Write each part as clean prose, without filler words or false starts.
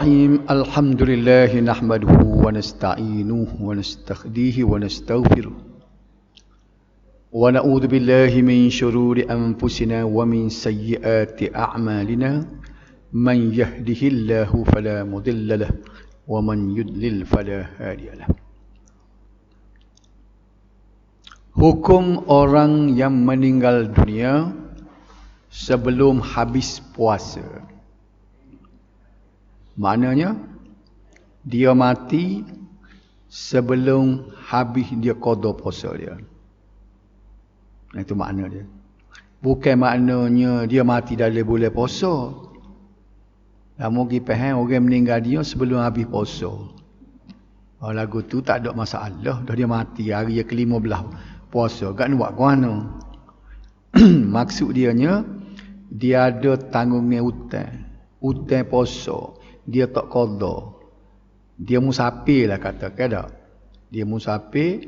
الحمد لله نحمده ونستعينه ونستهديه ونستغفره ونعوذ بالله من شرور أنفسنا ومن سيئات أعمالنا من يهده الله فلا مضل له ومن يضلل فلا هادي له. Hukum orang yang meninggal dunia sebelum habis puasa. Maknanya dia mati sebelum habis dia qada puasa dia. Itu makna dia. Bukan maknanya dia mati dalam bulan puasa. Kamu pergi faham orang meninggal dia sebelum habis puasa. Oh, lagu tu tak ada masalah. Dah dia mati hari ke-15 puasa. Gak nak buat mana? Maksud dianya dia ada tanggungan hutang. Hutang puasa. Dia tak qada. Dia musafir lah katakan tak. Dia musafir.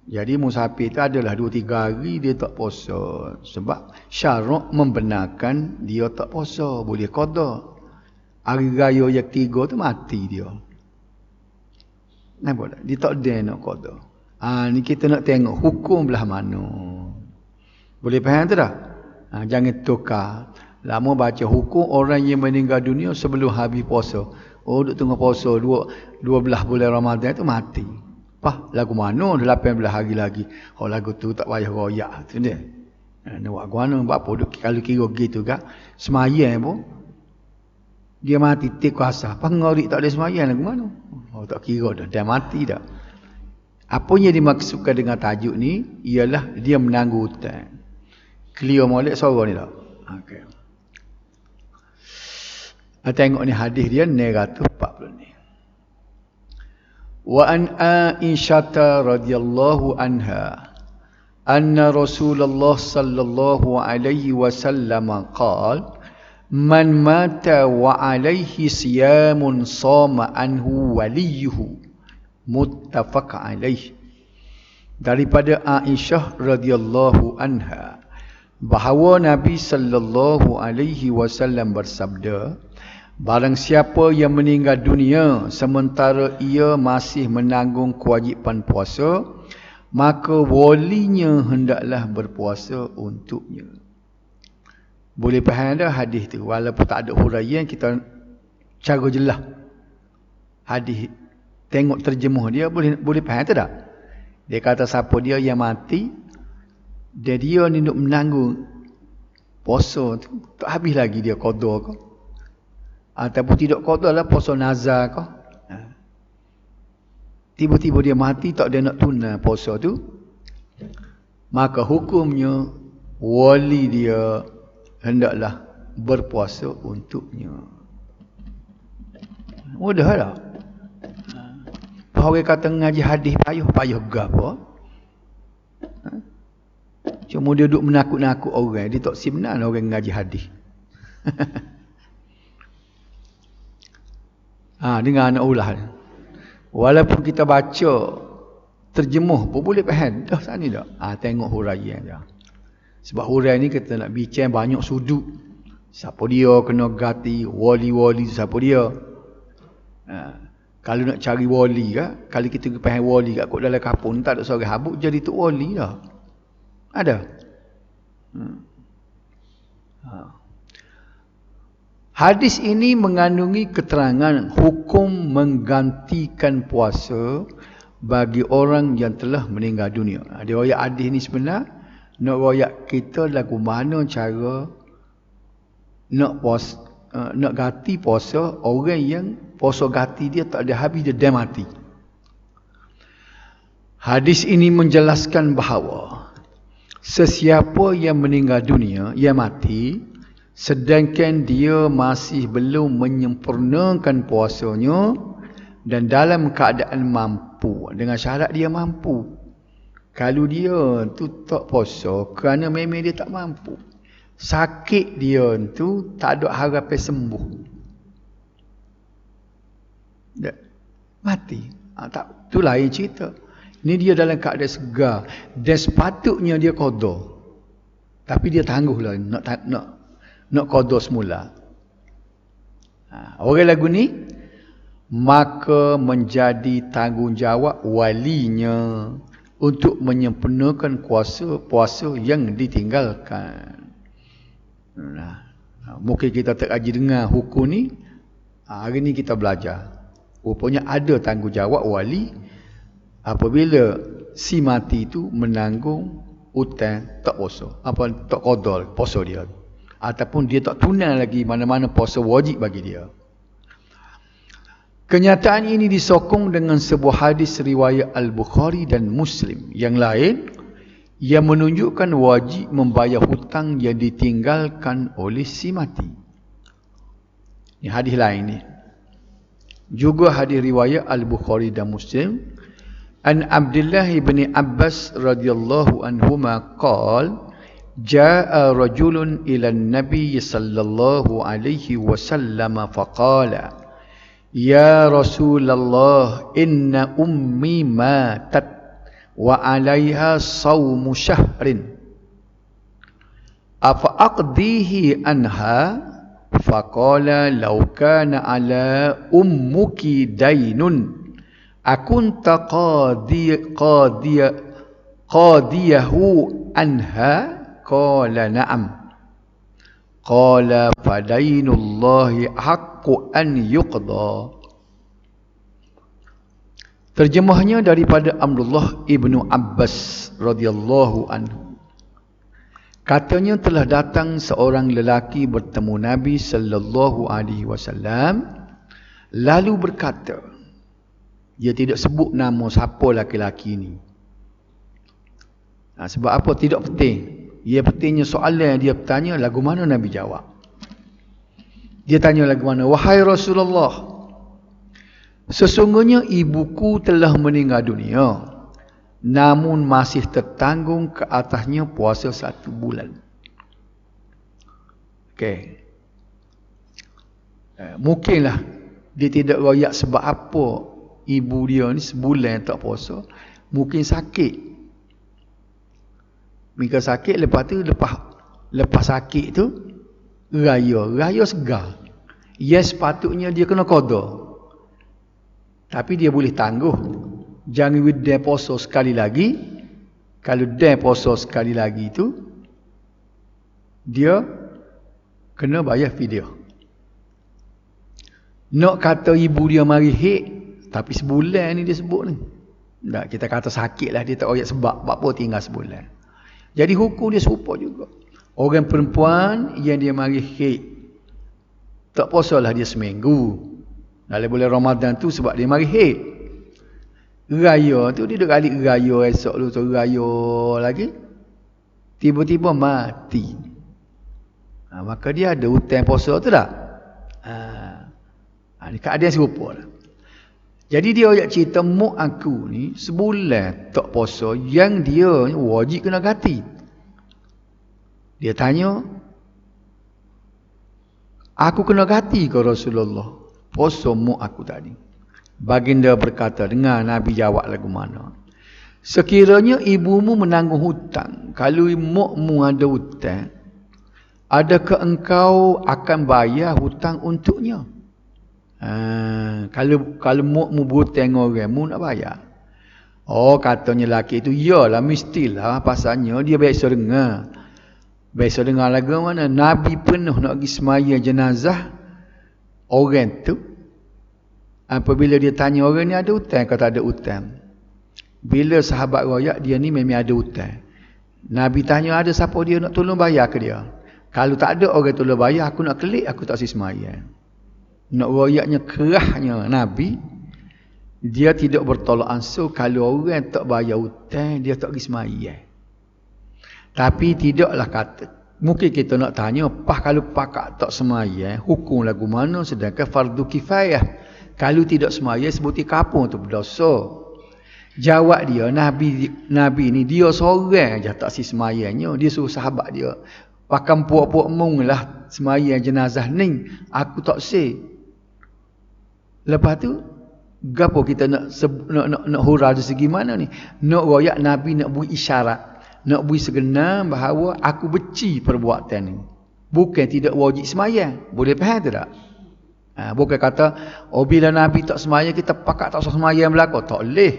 Jadi musafir tu adalah 2-3 hari dia tak puasa. Sebab syarak membenarkan dia tak puasa. Boleh qada. Hari raya yang ketiga tu mati dia. Nampak tak? Dia tak ada nak qada. Ni kita nak tengok hukum belah mana. Boleh faham tu tak? Jangan tukar. Lama baca hukum orang yang meninggal dunia sebelum habis puasa. Oh, duk tengah puasa 12 bulan Ramadan tu mati. Pah, lagu mana 18 hari lagi. Oh, lagu tu tak payah royak tu dia. Nak buat mana apa kalau kira gitu kan. Semayang pun dia mati tik kuasa. Pengorik tak ada semayang lagu mana? Oh, tak kira dah. Dia mati dah. Apa yang dimaksudkan dengan tajuk ni ialah dia menanggung hutang. Clear molek suara ni tak? Okey. Tengok ni hadis dia 940 ni. Wa an Aisyah radhiyallahu anha anna Rasulullah sallallahu alaihi wasallam qala man mata wa alaihi siyamun sama anhu waliyuhu muttafaq alaihi. Daripada Aisyah radhiyallahu anha bahawa Nabi sallallahu alaihi wasallam bersabda, barang siapa yang meninggal dunia sementara ia masih menanggung kewajipan puasa, maka walinya hendaklah berpuasa untuknya. Boleh faham dah hadis tu walaupun tak ada huraian, kita cara jelas hadis. Tengok terjemuh dia boleh faham tak? Dia kata siapa dia yang mati dia ni nak menanggung puasa tu, tak habis lagi dia qada ke? Ataupun tidak qada lah puasa nazar ke? Tiba-tiba dia mati tak ada nak tunai puasa tu, maka hukumnya wali dia hendaklah berpuasa untuknya. Mudah tak? Orang kata ngaji hadis payah gapo? Cuma dia duduk menakut-nakut orang. Dia tak simnan orang ngaji hadis. Dengan anak ulah. Walaupun kita baca terjemuh pun boleh faham. Dah sana tak? Tengok huraian dia. Sebab huraian ni kita nak bincang banyak sudut. Siapa dia kena ganti, wali-wali siapa dia. Kalau nak cari wali kan, kalau kita faham wali kat dalam kampung tak ada seorang habuk jadi tu wali dah. Ada. Hadis ini mengandungi keterangan hukum menggantikan puasa bagi orang yang telah meninggal dunia. Dia royak hadis ni sebenar nak royak kita lagu mana cara nak ganti puasa orang yang puasa ganti dia tak ada habis dia dah mati. Hadis ini menjelaskan bahawa sesiapa yang meninggal dunia, yang mati, sedangkan dia masih belum menyempurnakan puasanya dan dalam keadaan mampu, dengan syarat dia mampu. Kalau dia tu tak puasa kerana memang dia tak mampu, sakit dia tu tak ada harapan sembuh, mati. Tak, tu lain cerita. Ni dia dalam keadaan segar dan sepatutnya dia qada. Tapi dia tangguhlah nak qada semula. Orang lagu ni, maka menjadi tanggungjawab walinya untuk menyempurnakan puasa yang ditinggalkan. Mungkin kita tak kaji dengar hukum ni, hari ni kita belajar. Rupanya ada tanggungjawab wali apabila si mati itu menanggung hutang tak puasa, tak qada puasa dia, ataupun dia tak tunai lagi mana-mana puasa wajib bagi dia. Kenyataan ini disokong dengan sebuah hadis riwayat Al-Bukhari dan Muslim yang lain yang menunjukkan wajib membayar hutang yang ditinggalkan oleh si mati. Ini hadis lain ni. Juga hadis riwayat Al-Bukhari dan Muslim an Abdullah bin Abbas radhiyallahu anhuma qala jaa rajulun ila an-nabiy sallallahu alaihi wasallam faqala ya Rasulullah inna ummi matat wa 'alaiha shaumu syahrin afa aqdihi anha faqala law kana 'ala ummuki daynun akunta qadiyahu anha qala na'am qala fadainullahi haqqu an yuqda. Terjemahnya daripada Abdullah ibnu Abbas radhiyallahu anhu. Katanya telah datang seorang lelaki bertemu Nabi sallallahu alaihi wasallam lalu berkata, dia tidak sebut nama siapa laki-laki ni. Sebab apa? Tidak penting. Dia pentingnya soalan yang dia bertanya, lagu mana Nabi jawab. Dia tanya lagu mana? Wahai Rasulullah, sesungguhnya ibuku telah meninggal dunia, namun masih tertanggung ke atasnya puasa 1 bulan. Okey. Mungkinlah dia tidak royak sebab apa ibu dia ni sebulan tak puasa. Mungkin sakit. Mungkin sakit, lepas tu lepas sakit tu raya segar. Yes, sepatutnya dia kena qada. Tapi dia boleh tangguh. Jangan dia puasa sekali lagi. Kalau dia puasa sekali lagi tu, dia kena bayar fidyah. Nak kata ibu dia mari haid, tapi sebulan ni dia sebut ni. Tak, kita kata sakit lah, dia tak royak sebab apa tinggal sebulan. Jadi hukum dia serupa juga. Orang perempuan yang dia mari haid, tak puasalah dia seminggu. Dalam bulan Ramadan tu sebab dia mari haid. Raya tu dia dah kali raya esok lu tu raya lagi. Tiba-tiba mati. Maka dia ada hutang puasa tu tak? Ni keadaan serupa lah. Jadi dia ayat cerita mak aku ni sebulan tak puasa yang dia wajib kena ganti. Dia tanya, aku kena ganti ke Rasulullah puasa mak aku tadi? Baginda berkata, dengar Nabi jawab lagu mana. Sekiranya ibumu menanggung hutang, kalau makmu ada hutang, adakah engkau akan bayar hutang untuknya? Kalau mu berhutang orang, mu nak bayar. Oh, katanya lelaki itu, iyalah mestilah, pasalnya dia biasa dengar. Biasa dengar lagu mana? Nabi penuh nak pergi semaya jenazah orang tu. Apabila dia tanya orang ni ada hutang, kata ada hutang. Bila sahabat royak, dia ni memang ada hutang. Nabi tanya ada siapa dia nak tolong bayar ke dia. Kalau tak ada orang tolong bayar, aku nak kelik, aku tak semaya. Nak royaknya kerahnya Nabi, dia tidak bertolak ansur kalau orang tak bayar hutang, dia tak pergi semaya. Tapi tidaklah kata, mungkin kita nak tanya, kalau pakak tak semaya, hukum lagu mana, sedangkan fardu kifayah. Kalau tidak semaya, sebuti kapung tu berdosa. Jawab dia, Nabi ni dia seorang je tak si semayanya, dia suruh sahabat dia, pakai puak-puak mung lah semaya jenazah ni, aku tak si. Lepas tu, gapo kita nak hurau dari segi mana ni? Nak royak Nabi nak beri isyarat, nak beri segenar bahawa aku benci perbuatan ni. Bukan tidak wajib semaya. Boleh faham tak? Bukan kata, bila Nabi tak semaya, kita pakat tak usah semaya yang berlaku. Tak boleh.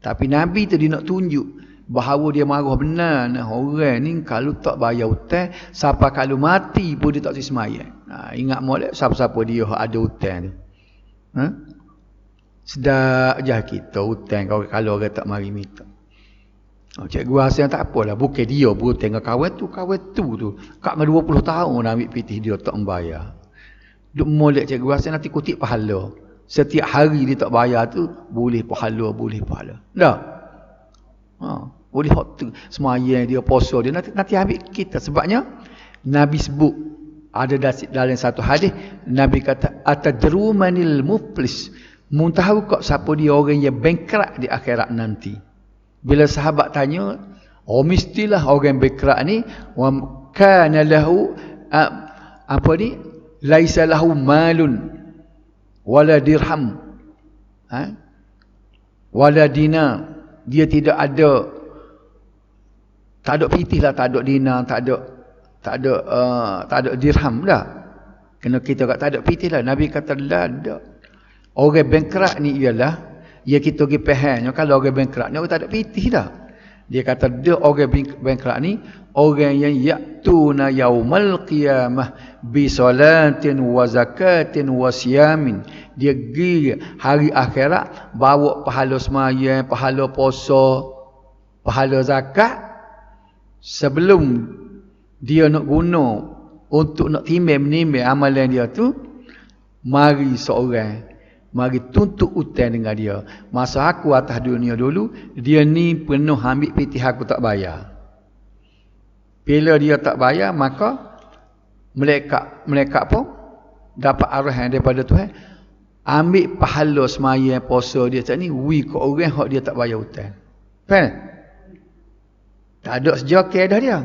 Tapi Nabi tu dia nak tunjuk bahawa dia marah benar. Orang ni kalau tak bayar hutang, siapa kalau mati pun dia tak semaya. Ingat molek siapa-siapa dia ada hutang tu. Sedap je kita hutang kalau orang tak mari minta. Cikgu rasa tak apalah. Bukan dia berhutang dengan kawan tu. Kat 20 tahun nak ambil pitih dia tak membayar. Duk molek cikgu rasa nanti kutip pahala. Setiap hari dia tak bayar tu, boleh pahala. Dah. Boleh hak tu. Semayang dia, puasa dia. Nanti ambil kita. Sebabnya, Nabi sebut. Ada dalam satu hadis, Nabi kata, atadru manil muflis. Mu tahu kok siapa dia orang yang bankrupt di akhirat nanti. Bila sahabat tanya, mestilah orang bankrupt ni, wa kana lahu, laisa lahu malun wala dirham wala dinar. Dia tidak ada, tak ada pitih lah, tak ada dinar, tak ada dirham dah. Kena kita kat tak ada pitih lah. Nabi kata lah ada. Orang bankrupt ni ialah, ya kita pergi faham, kalau orang bankrupt ni orang tak ada pitih dah. Dia kata dia orang bankrupt ni orang yang ya'tuna yaumal qiyamah bi salatin wa zakatin wa siyamin. Dia pergi hari akhirat bawa pahala sembahyang, pahala puasa, pahala zakat. Sebelum dia nak guna untuk nak timbang-menimbang amalan dia tu, mari seorang mari tuntut hutang dengan dia. Masa aku atas dunia dulu, dia ni penuh ambil pitih aku tak bayar. Bila dia tak bayar, maka malaikat pun dapat arahan daripada Tuhan, ambil pahala semaya puasa dia tak ni, ke orang hak dia tak bayar hutang. Faham? Tak ada sejak dah dia.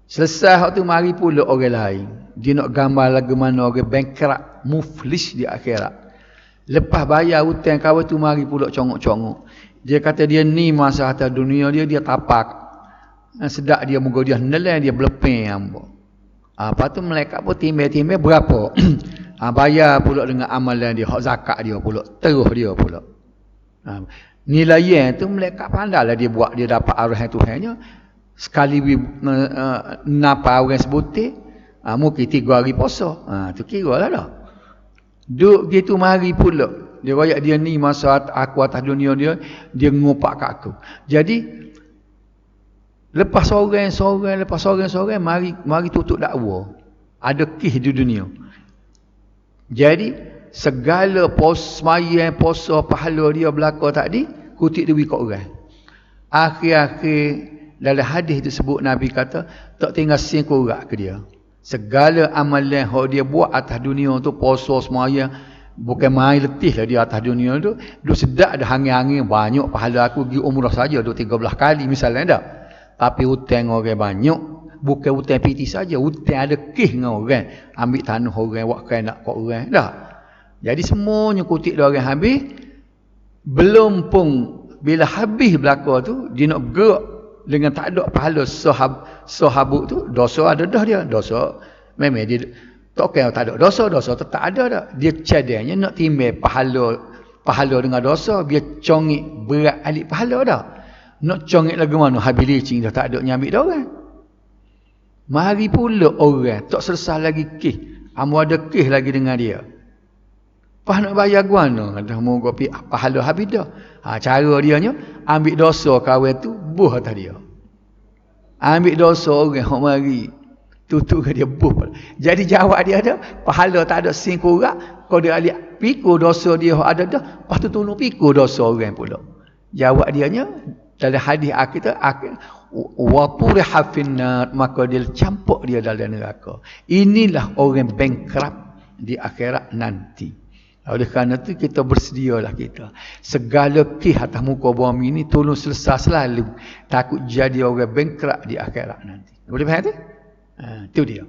Selesai hak tu, mari pula orang lain. Dia nak gambar lagu mana orang bankrupt, muflis di akhirat. Lepas bayar hutang kawan tu, mari pula congok-congok. Dia kata dia ni masa atas dunia dia tapak. Sedap dia muka dia nelan, dia beleping hamba. Lepas tu malaikat pun timbang-timbang berapa. Bayar pula dengan amalan dia, hak zakat dia pula, terus dia pula. Nilai yang tu malaikat pandailah dia buat, dia dapat arahan Tuhannya. Sekali napa orang sebutir, mungkin 3 hari puasa. Tu kira lah dah. Duk gitu mari pula. Dia royak dia ni masa aku atas dunia dia ngopak kat aku. Jadi lepas seorang mari tutup dakwa. Ada kes di dunia. Jadi segala sembahyang, puasa, pahala dia belaka tadi kutip duit kat orang. Akhir-akhir dalam hadis tersebut Nabi kata tak tinggal sen korak ke dia. Segala amalan yang dia buat atas dunia tu, puasa semaya, bukan main letih lah dia atas dunia tu. Dia sedap dah angin-angin banyak pahala aku pergi umrah saja 13 kali misalnya dah. Tapi hutang orang banyak, bukan hutang piti saja, hutang ada kes dengan orang, ambil tanah orang, buat nak kat orang dah. Jadi semuanya kutip dia orang habis. Belum pun bila habis belaka tu, dia nak gerak dengan tak ada pahala sahabuk tu, dosa ada dah dia. Dosa memang dia tak kira tak ada dosa tetap ada dah. Dia cadangnya nak timbang pahala dengan dosa, biar congik berat alik pahala dah. Nak congik lagi mana habis licin dah, tak ada nyambil dah orang. Mari pula orang tak selesai lagi kes, ada kes lagi dengan dia. Pas nak bayar guana, dah mau kopi pahala habis dah. Cara dia nya ambil dosa kawan tu buh atas dia. Ambil dosa orang hok mari tutup ke dia buh. Jadi jawab dia ada pahala tak ada sen korak, kau dia alik pikul dosa dia hok ada dah, pas tu tolong pikul dosa orang pula. Jawab dia nya dalam hadis akhir wa turiha finnar, maka dia campur dia dalam neraka. Inilah orang bankrupt di akhirat nanti. Oleh kerana itu kita bersedialah kita. Segala kes atas muka bumi ini tolong selesai selalu. Takut jadi orang bankrupt di akhirat nanti. Boleh faham tu? Itu dia.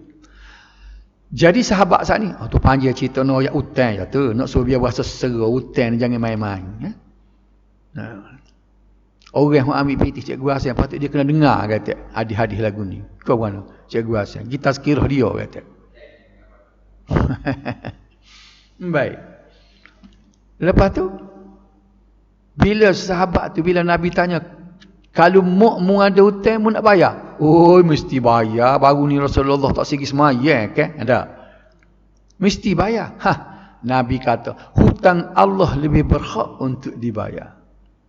Jadi sahabat saat ni, tu panjang cerita nak ayat hutang je tu. Nak suruh biar bahasa serah hutang jangan main-main. Orang yang ambil pitih Cikgu Hasan, patut dia kena dengar kata hadis-hadis lagu ni. Kau mana? Cikgu Hasan. Kita sekirah dia kata. Baik. Lepas tu, bila sahabat tu, bila Nabi tanya, kalau mu ada hutang, mu nak bayar? Oh, mesti bayar. Baru ni Rasulullah tak segi semayang ke? Ada. Mesti bayar. Nabi kata, hutang Allah lebih berhak untuk dibayar.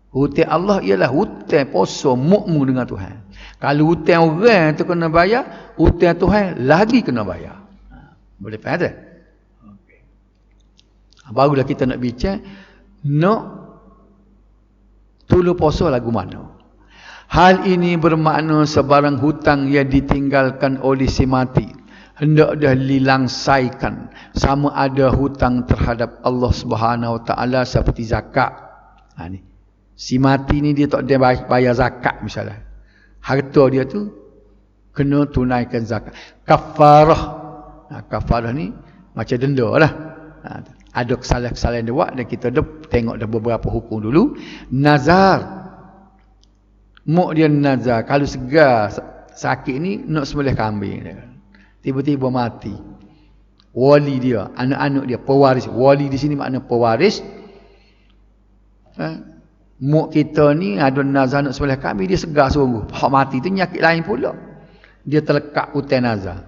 Hutang Allah ialah hutang poso mu dengan Tuhan. Kalau hutang orang tu kena bayar, hutang Tuhan lagi kena bayar. Boleh faham tak? Okay. Barulah kita nak bincang, nak tulu poso lagu mana. Hal ini bermakna sebarang hutang yang ditinggalkan oleh si mati hendak dah dilangsaikan, sama ada hutang terhadap Allah Subhanahu Wa Taala seperti zakat. Ni si mati ni dia tak ada bayar zakat misalnya. Harta dia tu kena tunaikan zakat. Kafarah. Kafarah ni macam denda lah. Ada kesalahan-kesalahan dia buat dan kita tengok dah beberapa hukum dulu. Nazar. Muk dia nazar. Kalau segar sakit ni nak sembelih kambing. Tiba-tiba mati. Wali dia, anak-anak dia, pewaris. Wali di sini makna pewaris. Muk kita ni ada nazar nak sembelih kambing, dia segar sungguh. Hak mati tu nyakit lain pula. Dia terlekat hutan nazar.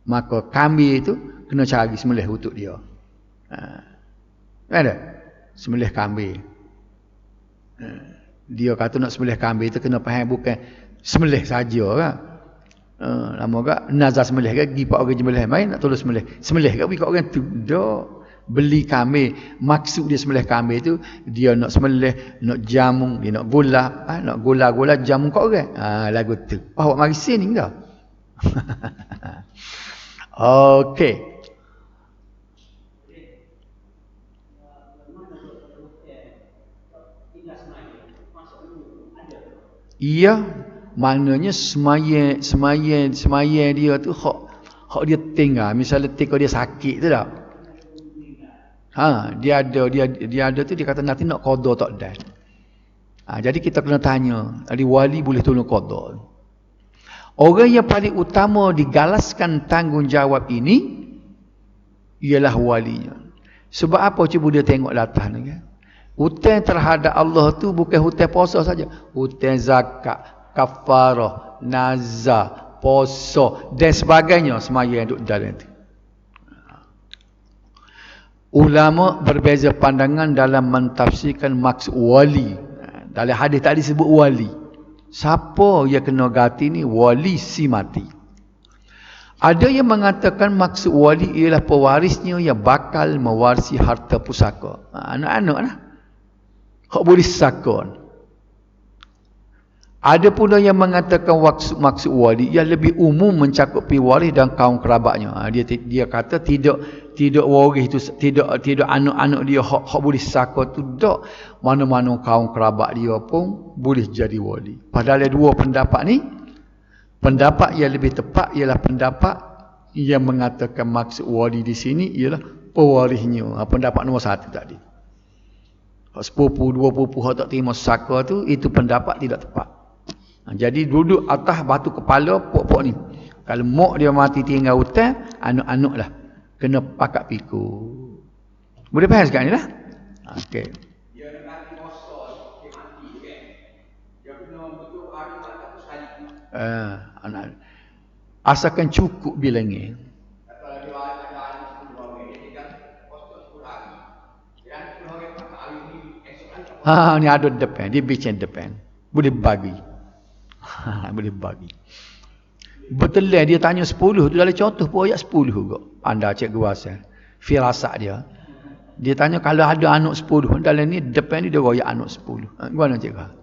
Maka kambing itu kena cari sembelih untuk dia. Ada? Sembelih kambing. Dia kata nak sembelih kambing itu kena faham bukan sembelih saja kan. Lama gak nazar sembelih ke pergi pak orang sembelih main nak tolong sembelih. Sembelih ke pergi kat orang tu. Dak beli kambing. Maksud dia sembelih kambing itu dia nak sembelih, nak jamu, dia nak gula, nak gula-gula jamu kat orang. Lagu tu. Awak mari sini dah. Okey. Iya, maknanya semayang dia tu hak dia tinggal. Misalnya ketika dia sakit tu tak. Dia ada tu dia kata nanti nak qada tak dah. Jadi kita kena tanya, ada wali boleh tolong qada. Orang yang paling utama digalaskan tanggungjawab ini ialah walinya. Sebab apa cuba dia tengok latar ni kan? Hutang terhadap Allah tu bukan hutang puasa saja. Hutang zakat, kafarah, nazar, puasa dan sebagainya semayang duduk dalam itu. Ulama berbeza pandangan dalam mentafsirkan maksud wali. Dalam hadis tadi sebut wali. Siapa yang kena ganti ni? Wali si mati. Ada yang mengatakan maksud wali ialah pewarisnya yang bakal mewarisi harta pusaka. Anak-anak lah. Hak boleh sakon. Ada pula yang mengatakan maksud wali yang lebih umum mencakupi waris dan kaum kerabatnya. Dia kata tidak waris itu tidak anak-anak dia hak boleh sakon tu dak. Mana-mana kaum kerabat dia pun boleh jadi wali. Padahal ada dua pendapat ni. Pendapat yang lebih tepat ialah pendapat yang mengatakan maksud wali di sini ialah pewarisnya. Pendapat nombor 1 tadi. Sepupu, dua pupu hak tak terima saka tu, itu pendapat tidak tepat. Jadi duduk atas batu kepala pok-pok ni. Kalau mak dia mati tinggal hutang, anak-anak lah kena pakat pikul. Boleh faham sekarang ni lah? Okey. Dia nak mati mosor, dia mati kan. Dia kena betul hari tak sekali. Anak. Asalkan cukup bilangnya. Ni ada depan, dia bincang depan. Boleh bagi. Boleh bagi. Betul lah dia tanya 10 tu dalam contoh pun ayat 10 juga. Anda cik kuasa. Firasat dia. Dia tanya kalau ada anak 10 dalam ni depan ni dia royak anak 10. Gimana cik kah?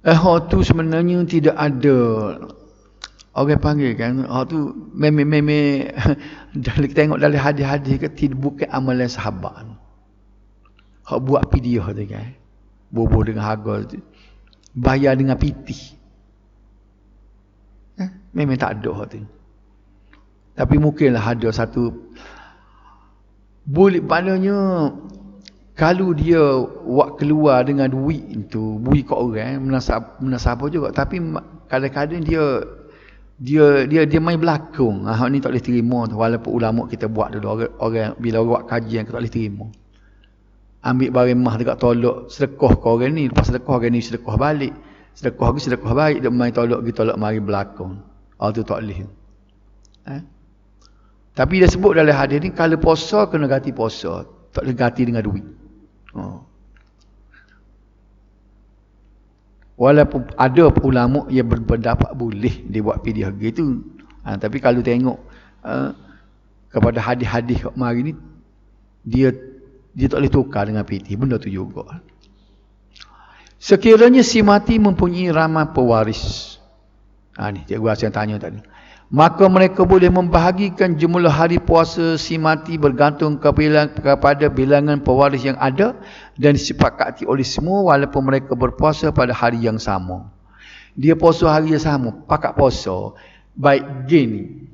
Hak tu sebenarnya tidak ada. Orang panggil kan, hak tu memang kita tengok dalam hadis-hadis ke tidak bukan amalan sahabat. Hak buat pidiah tu kan. Boboh dengan harga tu. Bayar dengan pitih. Memang tak ada hak tu. Tapi mungkinlah ada satu boleh maknanya Kalau dia buat keluar dengan duit itu, duit kat orang, menasabah juga. Tapi kadang-kadang dia main berlakon. Hak ni tak boleh terima. Walaupun ulama kita buat dulu. Orang bila orang buat kajian, kita tak boleh terima. Ambil barang mah dekat tolak, sedekah ke orang ni. Lepas sedekah orang ni sedekah balik. Sedekah lagi sedekah baik. Dia main tolak pergi tolak mari berlakon. Itu tak boleh. Tapi dia sebut dalam hadis ni, kalau puasa kena ganti puasa. Tak boleh ganti dengan duit. Walaupun ada ulama yang berpendapat boleh dia buat fidyah gitu. Tapi kalau tengok kepada hadis-hadis mari ni, dia tak boleh tukar dengan fidyah. Benda tu juga. Sekiranya si mati mempunyai ramai pewaris. Ni cikgu Hasan tanya tadi. Maka mereka boleh membahagikan jumlah hari puasa si mati bergantung kepada bilangan pewaris yang ada dan disepakati oleh semua walaupun mereka berpuasa pada hari yang sama. Dia puasa hari yang sama, pakat puasa. Baik gini.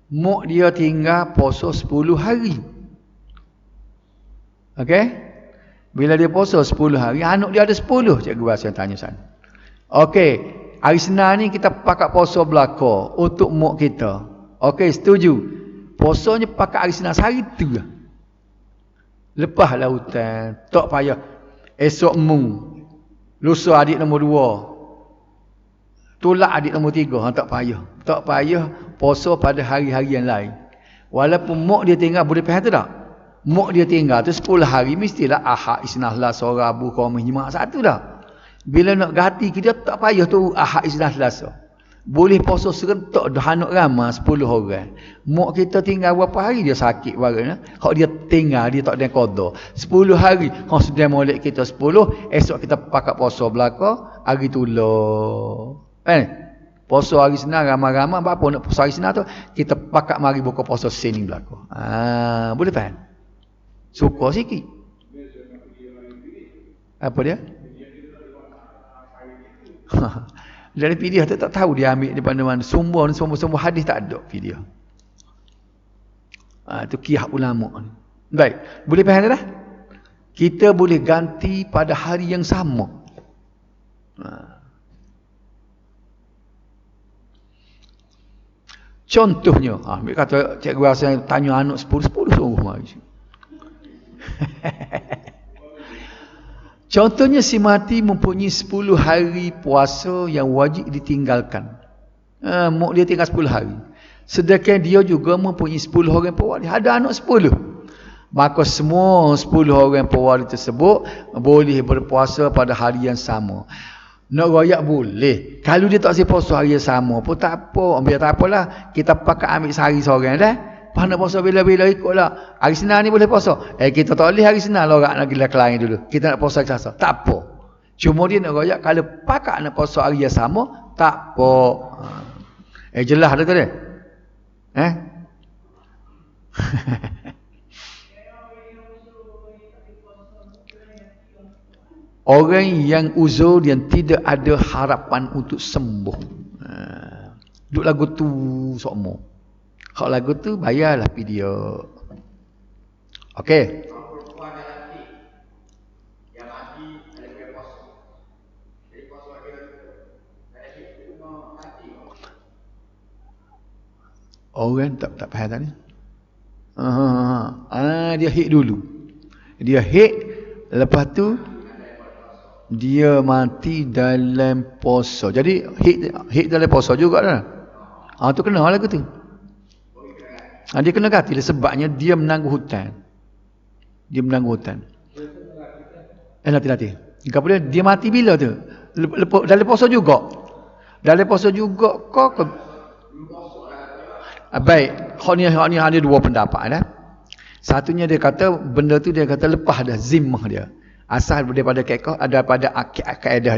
Mak dia tinggal puasa 10 hari. Okey? Bila dia puasa 10 hari, anak dia ada 10. Cikgu Hasan tanya sana. Okey. Hari Senin ni kita pakat puasa belaka untuk mak kita. Okey, setuju. Puasanya pakat hari Senin sehari tu lah. Lepaslah hutan. Tak payah. Esok lusa adik nombor 2. Tolak adik nombor 3. Tak payah. Tak payah puasa pada hari-hari yang lain. Walaupun mak dia tinggal, boleh faham tu tak? Mak dia tinggal tu 10 hari mestilah Ahad, Isnin, Selasa, Rabu, Khamis, Jumaat satu dah. Bila nak ganti dia tak payah tu Ahad, Isnin, Selasa. Boleh puasa serentak dah anak ramai 10 orang. Mak kita tinggal berapa hari dia sakit barang. Kalau dia tinggal dia tak ada qada. 10 hari. Hang sudah molek kita 10, esok kita pakat puasa belaka hari tulah. Puasa hari Senin ramai-ramai apa nak puasa hari Senin tu kita pakat mari buka puasa sini belaka. Boleh faham? Suka sikit. Apa dia? Dari fidyah tu tak tahu dia ambil daripada mana. Sumber hadis tak ada fidyah. Itu qiyas ulama. Baik, boleh faham dah? Kita boleh ganti pada hari yang sama. Contohnya, ambil kata cikgu rasa tanya anak 10 sungguh mari. Contohnya si mati mempunyai 10 hari puasa yang wajib ditinggalkan. Mak dia tinggal 10 hari. Sedangkan dia juga mempunyai 10 orang pewaris. Ada anak 10. Maka semua 10 orang pewaris tersebut boleh berpuasa pada hari yang sama. Nak royak boleh. Kalau dia tak sempat puasa hari yang sama pun tak apa. Biar tak apalah. Kita pakai ambil sehari seorang dah. Lepas nak puasa bila-bila ikutlah. Hari Senin ni boleh puasa. Kita tak boleh hari Senin lorak nak gila kelain dulu. Kita nak puasa hari Selasa. Tak apa. Cuma dia nak royak kalau pakat nak puasa hari yang sama, tak apa. Jelas dah tu dia. Orang yang uzur yang tidak ada harapan untuk sembuh. Duk lagu tu sokmo. Kalau lagu tu bayarlah video. Okey. Orang tak faham tadi. Dia hit dulu. Dia hit, lepas tu dia mati dalam puasa. Jadi hit dalam puasa juga dah. Tu kena lagu tu. Dia kena ganti sebabnya dia menangguh hutang. Dia menangguh hutang. Nanti. Kemudian dia mati bila tu? Dalam puasa juga. Dalam puasa juga kok. Baik, hak ni ada dua pendapat dah. Satunya dia kata benda tu dia kata lepas dah zimmah dia. Asal daripada daripada kaedah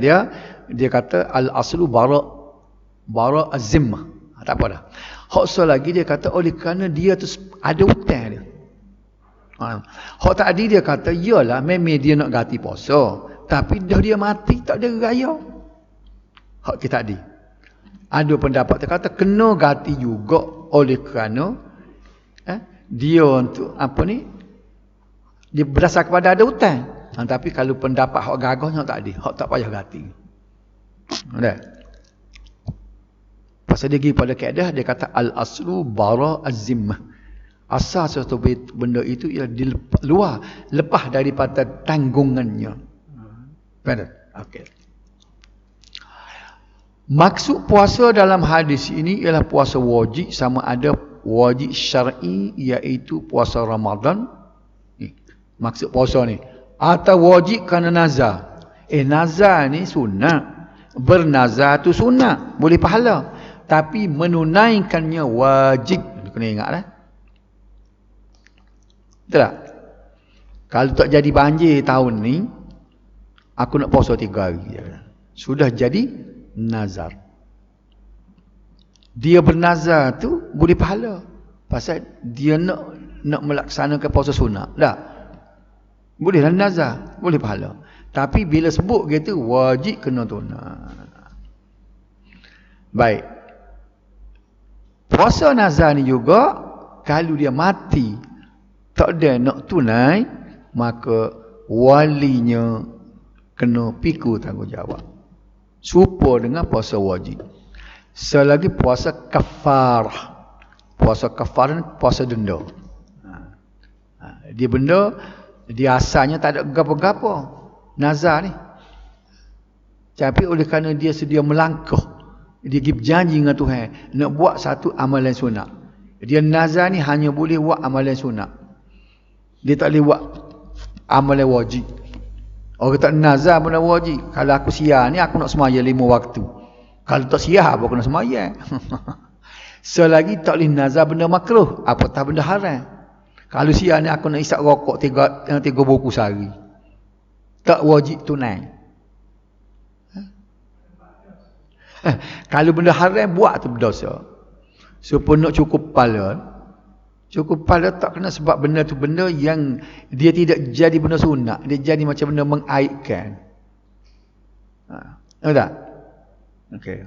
dia kata al aslu bara az-zimmah. Tak apa dah. Hak lagi dia kata oleh kerana dia tu ada hutang dia. Hak tadi dia kata iyalah memang dia nak ganti puasa, tapi dah dia mati tak ada raya. Hak kita tadi. Ada pendapat dia kata kena ganti juga oleh kerana dia untuk apa ni? Dia berdasar kepada ada hutang. Tapi kalau pendapat hak gagahnya tak ada. Hak tak payah ganti. Ada. Pasal dia pergi pada kaedah, dia kata al-aslu bara az-zimmah. Asal sesuatu benda itu ialah di luar, lepas daripada tanggungannya. Betul? Okey. Maksud puasa dalam hadis ini ialah puasa wajib, sama ada wajib syar'i iaitu puasa Ramadan. Maksud puasa ni. Atau wajib kerana nazar. Nazar ni sunnah. Bernazar tu sunnah. Boleh pahala. Tapi menunaikannya wajib. Kena ingat lah. Betul tak? Kalau tak jadi banjir tahun ni, aku nak puasa 3 hari. Sudah jadi nazar. Dia bernazar tu boleh pahala. Pasal dia nak melaksanakan puasa sunat. Tak? Boleh lah nazar. Boleh pahala. Tapi bila sebut gitu, wajib kena tunai. Baik. Puasa nazar ni juga, kalau dia mati, tak ada nak tunai, maka walinya kena pikul tanggungjawab. Serupa dengan puasa wajib. Selagi puasa kafarah. Puasa kafarah ni puasa denda. Dia benda, dia asalnya tak ada gapo-gapo. Nazar ni. Tapi oleh kerana dia sedia melangkah, dia pergi berjanji dengan Tuhan nak buat satu amalan sunat. Dia nazar ni hanya boleh buat amalan sunat. Dia tak boleh buat amalan wajib. Orang tak nazar pun dah wajib. Kalau aku siar ni, aku nak semaya 5 waktu. Kalau tak siar, apa kena semaya? Selagi tak boleh nazar benda makruh, apatah benda haram. Kalau siar ni, aku nak isap rokok 3 buku sehari. Tak wajib tunai. Kalau benda haram, buat tu berdosa. Supaya nak cukup pala. Cukup pala tak kena sebab benda tu benda yang dia tidak jadi benda sunat. Dia jadi macam benda mengaibkan. Tahu tak? Okey.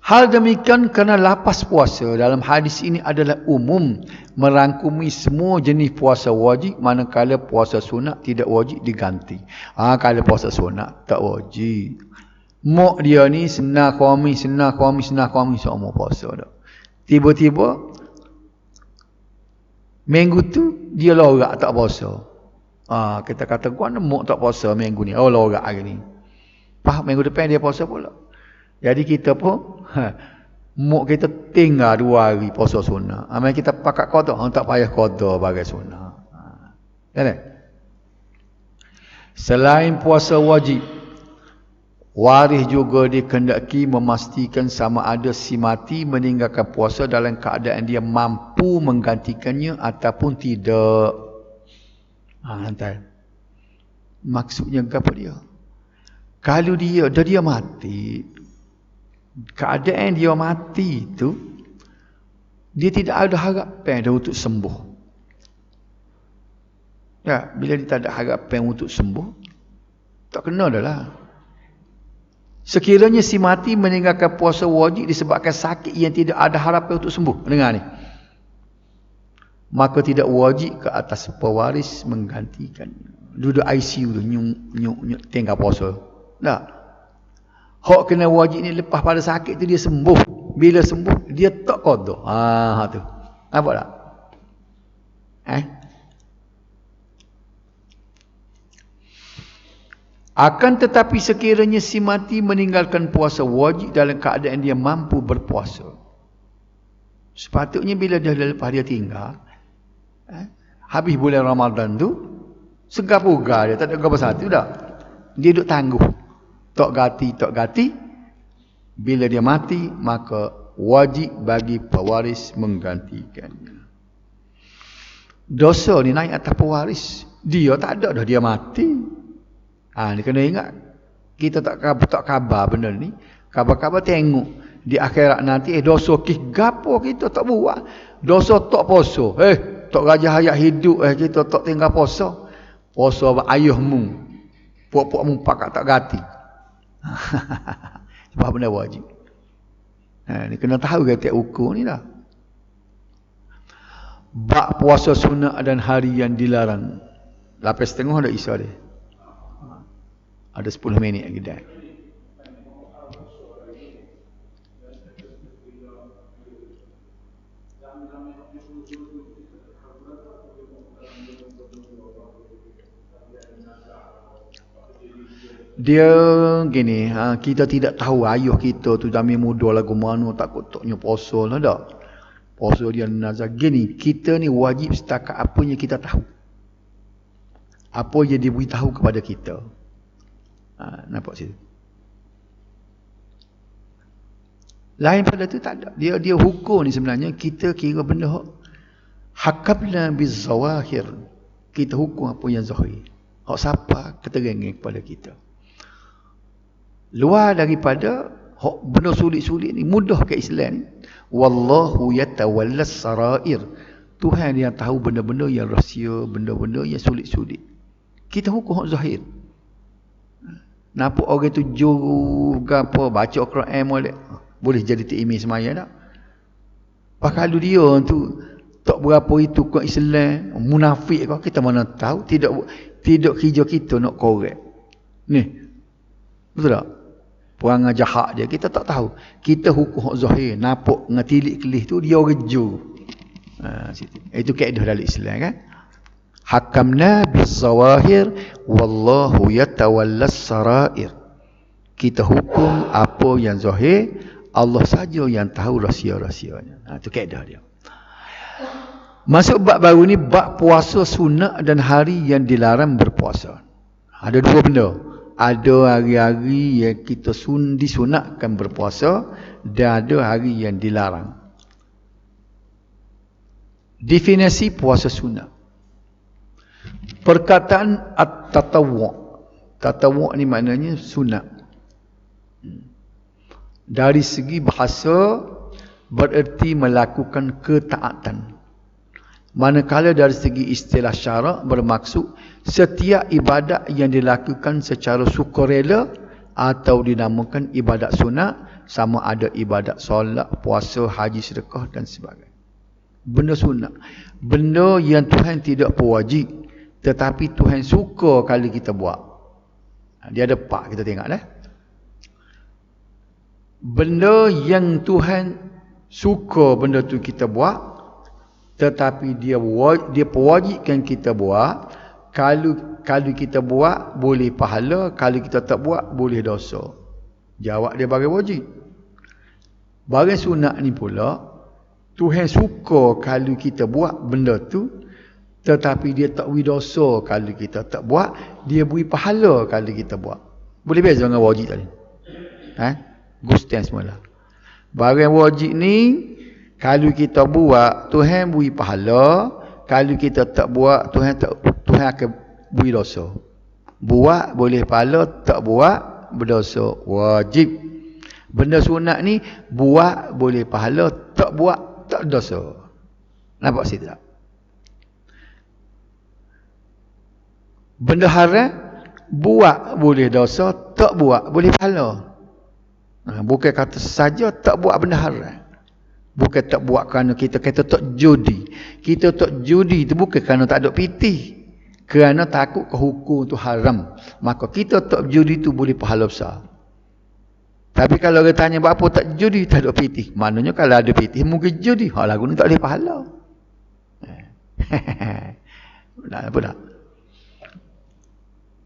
Hal demikian kerana lapas puasa dalam hadis ini adalah umum, merangkumi semua jenis puasa wajib, manakala puasa sunat tidak wajib diganti. Kalau puasa sunat tak wajib. Mak dia ni senang khamis semua puasa dah. Tiba-tiba minggu tu dia lorak tak puasa. Kita kata gua mak tak puasa minggu ni. Lorak hari ni. Minggu depan dia puasa pula. Jadi kita pun mak kita tinggal 2 hari puasa sunat. Amal kita pakat qada, tak payah qada bagi sunat. Kan? Selain puasa wajib, waris juga dikehendaki memastikan sama ada si mati meninggalkan puasa dalam keadaan dia mampu menggantikannya ataupun tidak. Nanti. Maksudnya apa dia? Kalau dia mati, keadaan dia mati itu, dia tidak ada harapan dah untuk sembuh. Ya, bila dia tak ada harapan untuk sembuh, tak kena dah lah. Sekiranya si mati meninggalkan puasa wajib disebabkan sakit yang tidak ada harapan untuk sembuh. Dengar ni. Maka tidak wajib ke atas pewaris menggantikannya. Duduk ICU tu, nyuk tinggal puasa. Tak. Hak kena wajib ni lepas pada sakit tu dia sembuh. Bila sembuh, dia tak qada. Tu. Nampak tak? Akan tetapi sekiranya si mati meninggalkan puasa wajib dalam keadaan dia mampu berpuasa, sepatutnya bila dia lepas dia tinggal, habis bulan Ramadan tu, segar pugar dia, tak ada apa satu dah. Dia duduk tangguh. Tak gati. Bila dia mati, maka wajib bagi pewaris menggantikannya. Dosa ni naik atas pewaris. Dia tak ada dah, dia mati. Ni kena ingat. Kita tak khabar benda ni. Khabar-khabar tengok. Di akhirat nanti, dosa gapo kita tak buat. Dosa tak puasa. Tak rajah hayat hidup, kita tak tinggal puasa. Puasa ayahmu. Puak-puakmu pakat tak gati. Sebab benda wajib. Ni kena tahu kata ukur ni dah. Bab puasa sunat dan hari yang dilarang. 8.30 dah Isya dia. Ada 10 minit lagi dah. Dia gini, kita tidak tahu ayah kita tu zaman muda lagu mana, takutnya puasa lah tak. Puasa dia nazar. Gini, kita ni wajib setakat apa yang kita tahu. Apa yang diberitahu kepada kita. Nampak situ. Lain pada tu tak ada. Dia hukum ni sebenarnya kita kira benda hakamna bizawahir. Kita hukum apa yang zahir. Hak siapa keterangan kepada kita. Luar daripada benda sulit-sulit ni, mudah ke Islam ni. Wallahu yatawallas sarair. Tuhan yang tahu benda-benda yang rahsia, benda-benda yang sulit-sulit. Kita hukum hak zahir. Nampak orang tu juru ke apa, baca Quran boleh jadi ti'imi semaya tak? Kalau dia tu tak berapa itu ke Islam, munafik kau, kita mana tahu, tidak kerja kita nak korek. Ni. Betul tak? Perangai jahat dia, kita tak tahu. Kita hukum hak zahir, nampak ngatilik kelih tu dia orang juru. Itu kaedah dalam Islam kan? Hakamna bizawahir wallahu yatawallas sarair. Kita hukum apa yang zahir, Allah saja yang tahu rahsia-rahsianya. Itu kaedah dia. Masuk bab baru ni, bab puasa sunat dan hari yang dilarang berpuasa. Ada dua benda. Ada hari-hari yang kita disunatkan berpuasa dan ada hari yang dilarang. Definisi puasa sunat. Perkataan at-tatawwu'. Tatawwu' ni maknanya sunat. Dari segi bahasa bererti melakukan ketaatan. Manakala dari segi istilah syarak bermaksud setiap ibadat yang dilakukan secara sukarela atau dinamakan ibadat sunat, sama ada ibadat solat, puasa, haji, sedekah dan sebagainya. Benda sunat. Benda yang Tuhan tidak pewajib, tetapi Tuhan suka kalau kita buat. Dia ada pak kita tengok dah. Benda yang Tuhan suka benda tu kita buat, tetapi dia pewajibkan kita buat. Kalau kita buat boleh pahala, kalau kita tak buat boleh dosa. Jawab dia bagi wajib. Bagi sunat ni pula, Tuhan suka kalau kita buat benda tu, tetapi dia tak beri dosa kalau kita tak buat, dia beri pahala kalau kita buat. Boleh beza dengan wajib tadi. Gustian semula. Barang wajib ni kalau kita buat, Tuhan beri pahala. Kalau kita tak buat, Tuhan akan beri dosa. Buat boleh pahala, tak buat berdosa. Wajib. Benda sunat ni, buat boleh pahala, tak buat tak dosa. Nampak situ tak? Benda haram, buat boleh dosa, tak buat boleh pahala. Bukan kata saja tak buat benda haram. Bukan tak buat kerana kita kata tak judi. Kita tak judi itu bukan kerana tak ada pitih. Kerana takut ke hukum tu haram. Maka kita tak judi itu boleh pahala besar. Tapi kalau orang tanya buat apa tak judi, tak ada pitih. Maknanya kalau ada pitih mungkin judi. Lagu ni tak boleh pahala. Apa tak?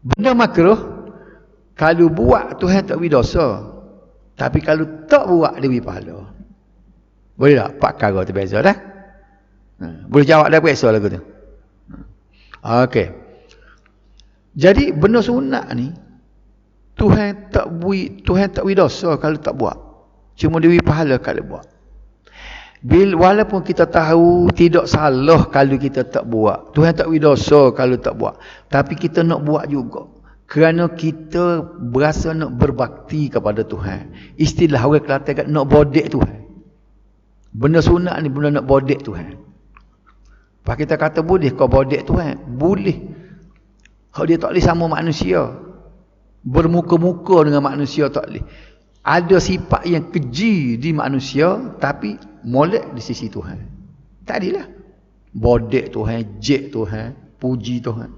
Benda makruh, kalau buat Tuhan tak beri dosa. Tapi kalau tak buat dia beri pahala. Boleh tak? Pak perkara tu beza dah. Boleh jawab dah biasa lagu tu. Okey. Jadi benda sunat ni Tuhan tak beri dosa kalau tak buat. Cuma dia beri pahala kalau buat. Walaupun kita tahu tidak salah kalau kita tak buat. Tuhan tak beri dosa kalau tak buat. Tapi kita nak buat juga. Kerana kita berasa nak berbakti kepada Tuhan. Istilah orang Kelantan kat nak bodek Tuhan. Benda sunat ni benda nak bodek Tuhan. Pak kita kata boleh kau bodek Tuhan? Boleh. Kalau dia tak boleh sama manusia. Bermuka-muka dengan manusia tak boleh. Ada sifat yang keji di manusia tapi molek di sisi Tuhan. Tak adilah. bodek Tuhan, jek Tuhan, puji Tuhan.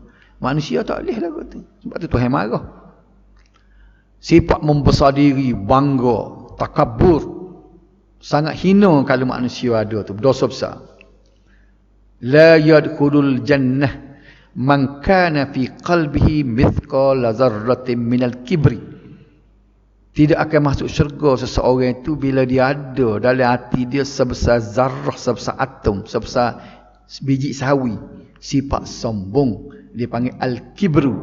Manusia tak boleh lah kata. Sebab tu Tuhan marah. Sifat membesar diri, bangga, takabur, sangat hina kalau manusia ada tu, berdosa besar. La yadkhulul jannah man kana fi qalbihi mithqala dzarratin minal kibri. Tidak akan masuk syurga seseorang itu bila dia ada dalam hati dia sebesar zarrah, sebesar atom, sebesar biji sawi, sifat sombong. Dia panggil al-kibru.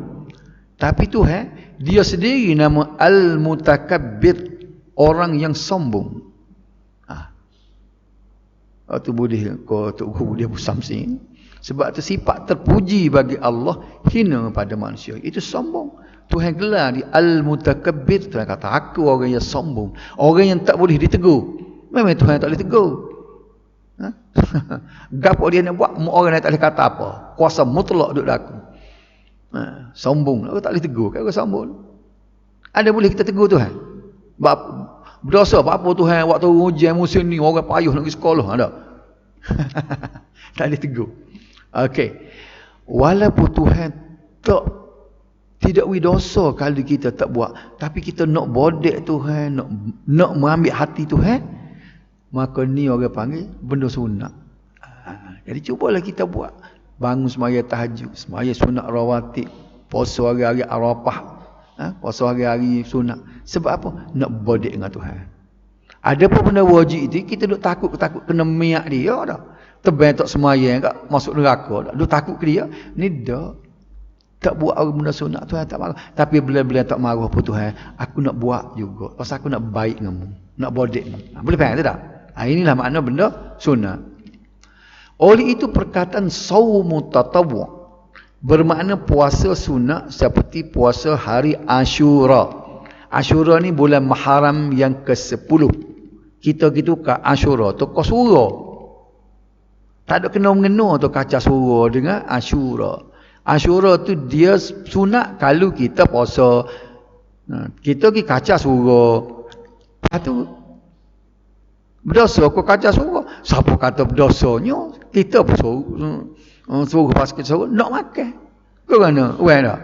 Tapi Tuhan, dia sendiri nama al-mutakabbir, orang yang sombong. Tu boleh kau tok guru dia bersamsing. Sebab tu sifat terpuji bagi Allah hina pada manusia. Itu sombong. Tuhan gelar di al-mutakabbir. Tuhan kata aku orang yang sombong, orang yang tak boleh ditegur. Memang Tuhan tak boleh tegur. Gapo dia nak buat, orang yang tak boleh kata apa. Kuasa mutlak duduk aku. Sombong, aku tak boleh tegur. Kan aku sombong. Ada boleh kita tegur Tuhan? Berdosa apa Tuhan waktu ujian musim ni orang payah nak pergi sekolah, ada. Tak boleh tegur. Okey. Walaupun Tuhan tidak widosa kalau kita tak buat, tapi kita nak bodek Tuhan, nak mengambil hati Tuhan, maka ni orang panggil benda sunat. Jadi cubalah kita buat. Bangun semaya tahajud, semaya sunat rawatib, puasa hari-hari Arafah, puasa hari-hari sunat. Sebab apa? Nak bodek dengan Tuhan. Ada pun benda wajib itu kita duk takut kena miak dia dah. Tebang tak semayang kat masuk neraka dah. Duk takut ke dia. Ni dah. Tak buat orang benda sunat Tuhan tak marah. Tapi bila-bila tak marah pun Tuhan, aku nak buat juga. Pasal aku nak baik denganmu, nak bodek denganmu. Boleh faham tak? Inilah makna benda sunat. Oleh itu perkataan saumu tatawwu bermakna puasa sunat seperti puasa hari Ashura. Ashura ni bulan Muharram yang ke-10. Kita gitu ke Ashura tu kau surah. Tak ada kena mengena tu kaca surah dengan Ashura. Ashura tu dia sunat kalau kita puasa. Kita pergi kaca surah. Lepas tu berdosa kau kaca surah. Siapa kata berdosanya? Kita pun suruh pas kita suruh nak makan. Kau mana? Weh dah.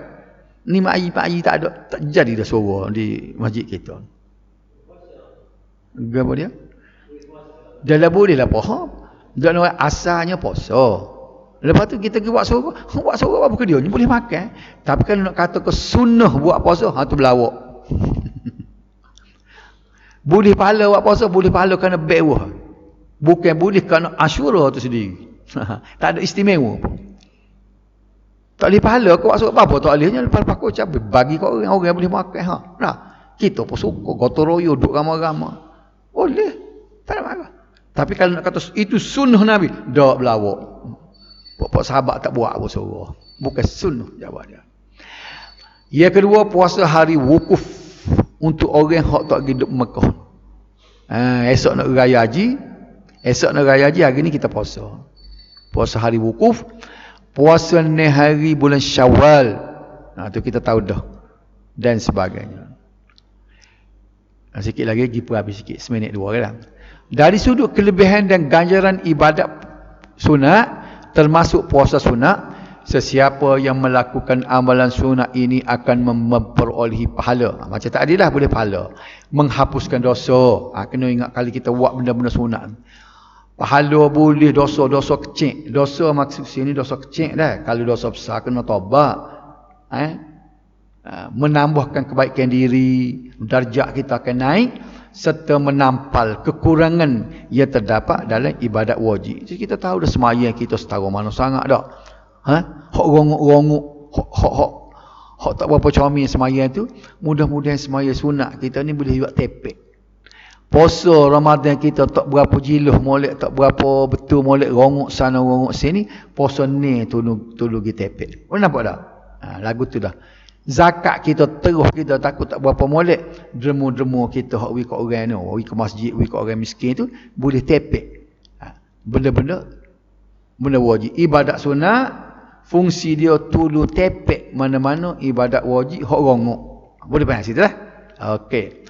Ni mak-ayi tak ada, tak jadi dah suara di masjid kita. Apa dia? Dalam boleh lah puasa. Dan asalnya puasa. Lepas tu kita pergi buat suruh apa ke dia? Ni boleh makan. Tapi kalau nak kata ke sunnah buat puasa, tu berlawak. Boleh pahala buat puasa, boleh pahala kerana bewah. Bukan boleh kerana Ashura tu sendiri. Tak ada istimewa pun. Tak boleh pahala kau buat suruh apa-apa. Tak bolehnya lepas aku cabai. Bagi kau orang yang boleh makan. Nah, kita pun suka gotong royong duduk ramai-ramai. Boleh. Tak ada marah. Tapi kalau nak kata itu sunnah Nabi, tak berlawak. Bapak sahabat tak buat apa suruh. Bukan sunnah jawab dia. Yang kedua, puasa hari wukuf untuk orang yang tak pergi duduk Mekah. Esok nak raya haji. Esok nak raya haji, hari ni kita puasa. Puasa hari wukuf. Puasa ni hari bulan Syawal. Tu kita tahu dah. Dan sebagainya. Sikit lagi, pergi habis sikit. Seminit dua kan. Dari sudut kelebihan dan ganjaran ibadat sunat, termasuk puasa sunat, sesiapa yang melakukan amalan sunat ini akan memperolehi pahala. Macam tadi lah boleh pahala. Menghapuskan dosa. Kena ingat kali kita buat benda-benda sunat. Pahala boleh, dosa-dosa kecil. Dosa maksud sini dosa kecil dah. Kalau dosa besar kena taubat. Menambahkan kebaikan diri, darjat kita akan naik, serta menampal kekurangan yang terdapat dalam ibadat wajib. Jadi kita tahu dah semaya kita setara mana sangat dah. Hak rongok-rongok, hak tak berapa comel semaya tu, mudah-mudahan semaya sunat kita ni boleh buat tepek. Puasa Ramadan kita tak berapa jiluh molek, tak berapa betul molek, rongok sana rongok sini, puasa ni tolong kita tepek. Kau nampak tak? Lagu tu dah. Zakat kita terus kita takut tak berapa molek, dermu-dermu kita hak wi kat orang tu, wi ke masjid, wi kat orang miskin tu boleh tepek. Benda-benda wajib. Ibadat sunat fungsi dia tulu tepek mana-mana ibadat wajib hak rongok. Boleh faham situ lah? Okey.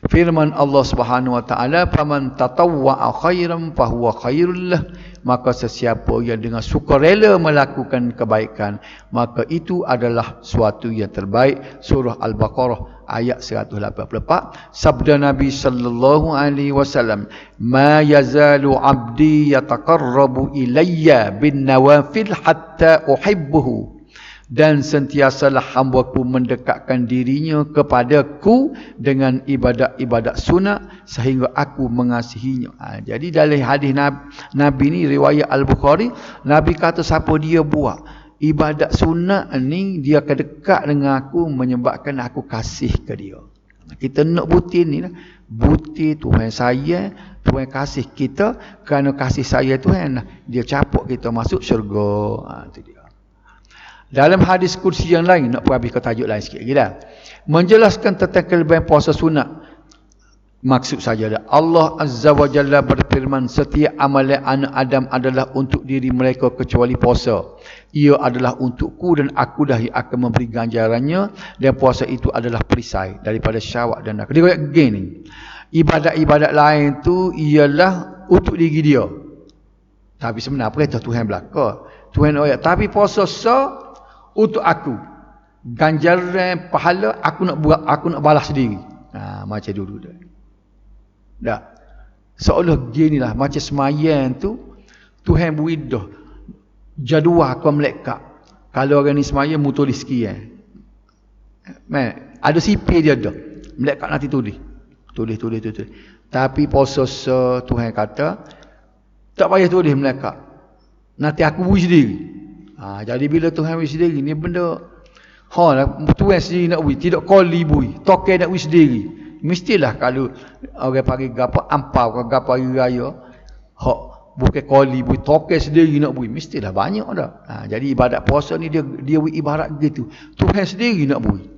Firman Allah Subhanahu wa taala, "Faman tatawwa'a khairan fahuwa khairul lah." maka sesiapa yang dengan sukarela melakukan kebaikan, maka itu adalah suatu yang terbaik. Surah Al-Baqarah ayat 184. Sabda Nabi sallallahu alaihi wasallam, "Ma yazalu 'abdi yataqarrabu ilayya bin nawafil hatta uhibbuhu." Dan sentiasalah hamba-Ku mendekatkan dirinya kepadaku dengan ibadat-ibadat sunat sehingga aku mengasihinya. Jadi dalam hadis Nabi ni riwayat Al-Bukhari, Nabi kata siapa dia buat ibadat sunat ni, dia akan dekat dengan aku menyebabkan aku kasih ke dia. Kita nak bukti ni lah. Bukti Tuhan sayang, Tuhan kasih kita, kerana kasih sayang Tuhan lah dia capuk kita masuk syurga. Itu dia. Dalam hadis kursi yang lain, nak habis ke tajuk lain sikit lagi dah, menjelaskan tentang kelebihan puasa sunat. Maksud saja dah, Allah Azza wa Jalla berfirman, setiap amalan anak Adam adalah untuk diri mereka kecuali puasa. Ia adalah untukku dan aku dah yang akan memberi ganjarannya, dan puasa itu adalah perisai daripada syahwat dan neraka. Dia kata gini, ibadat-ibadat lain tu ialah untuk diri dia. Tapi sebenarnya perintah Tuhan belaka. Tuhan ayat, tapi puasa untuk aku, ganjaran pahala aku nak buat, aku nak balas sendiri. Macam dulu dah. Dah. Seolah ginilah macam semayang tu Tuhan beri dah jadual ke malaikat. Kalau orang ni semayang mu tulis sekian. Ada sipir dia dah. Malaikat nanti tulis. Tulis. Tapi puasa Tuhan kata tak payah tulis malaikat. Nanti aku beri sendiri. Jadi bila Tuhan beri sendiri ni benda Tuhan sendiri nak beri, tidak koli beri, tokai nak beri sendiri. Mestilah kalau orang panggil gapo ampau ke gapo hari raya, bukan koli beri, tokai sendiri nak beri, mestilah banyak dah. Jadi ibadat puasa ni dia beri ibarat gitu. Tuhan sendiri nak beri.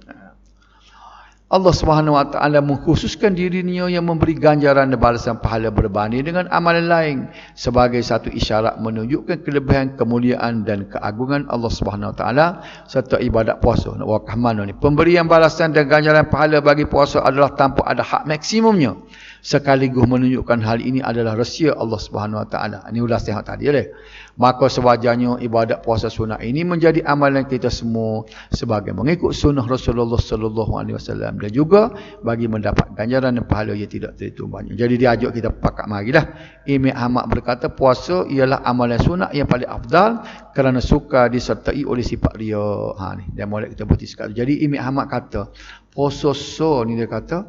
Allah Subhanahu wa taala mengkhususkan dirinya yang memberi ganjaran dan balasan pahala berbanding dengan amalan lain sebagai satu isyarat menunjukkan kelebihan, kemuliaan dan keagungan Allah Subhanahu wa taala serta ibadat puasa. Nak wakah mana ni? Pemberian balasan dan ganjaran pahala bagi puasa adalah tanpa ada hak maksimumnya. Sekaligus menunjukkan hal ini adalah rahsia Allah Subhanahu wa taala. Ini ulasan tadi dah. Maka sewajarnya ibadat puasa sunat ini menjadi amalan kita semua sebagai mengikut sunnah Rasulullah sallallahu alaihi wasallam, dan juga bagi mendapat ganjaran dan pahala yang tidak terhitung banyak. Jadi dia ajak kita pakat marilah. Imam Ahmad berkata puasa ialah amalan sunat yang paling afdal kerana suka disertai oleh sifat riya. Ni dan molek kita bukti sekali. Jadi Imam Ahmad kata puasa ni dia kata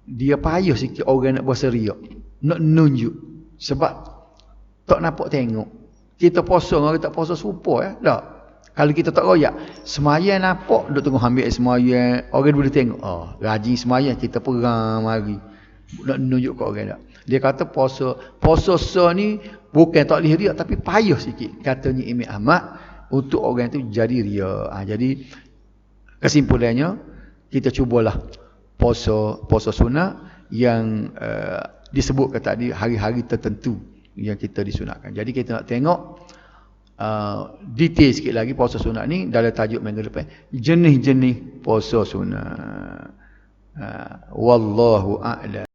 dia payah sikit orang nak puasa riya, nak nunjuk, sebab tak nampak tengok. Kita puasa orang tak puasa serupa tak. Kalau kita tak royak, semayang nampak duk tengok ambil semayang, orang boleh tengok. Rajin semayang, kita perang mari nak nunjuk kat orang tak. Dia kata puasa ni bukan tak boleh riak, tapi payah sikit katanya Imam Ahmad untuk orang tu jadi riak. Jadi kesimpulannya kita cubalah puasa sunat yang disebutkan tadi hari-hari tertentu yang kita disunatkan. Jadi kita nak tengok detail sikit lagi puasa sunat ni dalam tajuk minggu depan. Jenis-jenis puasa sunat. Wallahu a'lam.